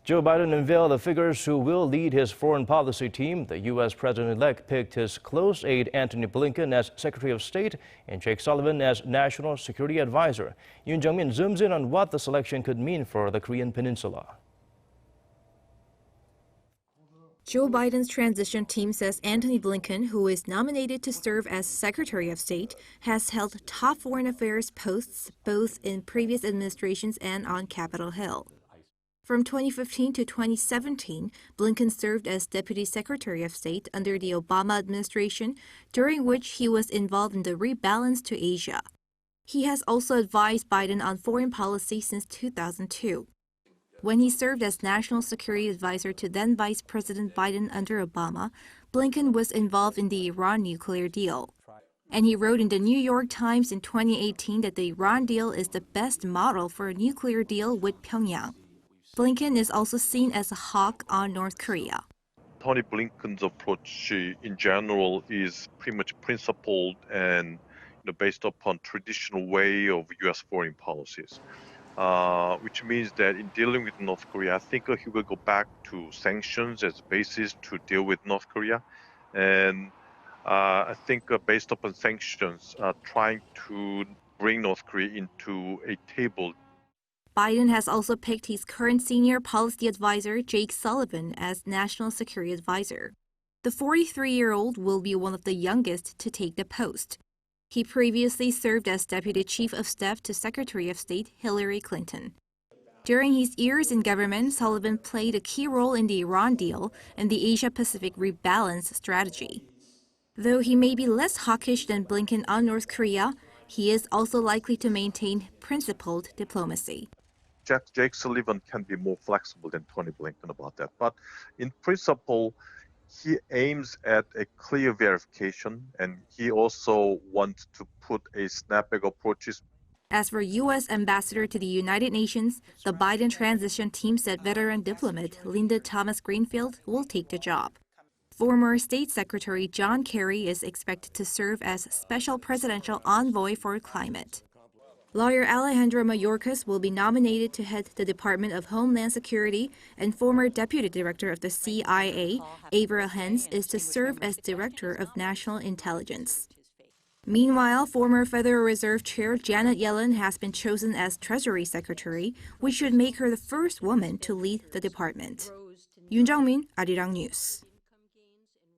Joe Biden unveiled the figures who will lead his foreign policy team. The U.S. president-elect picked his close aide Antony Blinken as Secretary of State and Jake Sullivan as National Security Advisor. Yoon Jung-min zooms in on what the selection could mean for the Korean Peninsula. Joe Biden's transition team says Antony Blinken, who is nominated to serve as Secretary of State, has held top foreign affairs posts both in previous administrations and on Capitol Hill. From 2015 to 2017, Blinken served as Deputy Secretary of State under the Obama administration, during which he was involved in the rebalance to Asia. He has also advised Biden on foreign policy since 2002. When he served as National Security Advisor to then Vice President Biden under Obama, Blinken was involved in the Iran nuclear deal. And he wrote in the New York Times in 2018 that the Iran deal is the best model for a nuclear deal with Pyongyang. Blinken is also seen as a hawk on North Korea. Antony Blinken's approach in general is pretty much principled and based upon traditional way of U.S. foreign policies, which means that in dealing with North Korea, I think he will go back to sanctions as a basis to deal with North Korea. And I think based upon sanctions, trying to bring North Korea into a table. Biden has also picked his current senior policy advisor, Jake Sullivan, as National Security Advisor. The 43-year-old will be one of the youngest to take the post. He previously served as Deputy Chief of Staff to Secretary of State Hillary Clinton. During his years in government, Sullivan played a key role in the Iran deal and the Asia-Pacific rebalance strategy. Though he may be less hawkish than Blinken on North Korea, he is also likely to maintain principled diplomacy. Jake Sullivan can be more flexible than Antony Blinken about that. But in principle, he aims at a clear verification, and he also wants to put a snapback approach. As for U.S. Ambassador to the United Nations, the Biden transition team said veteran diplomat Linda Thomas Greenfield will take the job. Former State Secretary John Kerry is expected to serve as Special Presidential Envoy for Climate. Lawyer Alejandro Mayorkas will be nominated to head the Department of Homeland Security, and former Deputy Director of the CIA, Avril Haines, is to serve as Director of National Intelligence. Meanwhile, former Federal Reserve Chair Janet Yellen has been chosen as Treasury Secretary, which should make her the first woman to lead the department. Yoon Jung-min, Arirang News.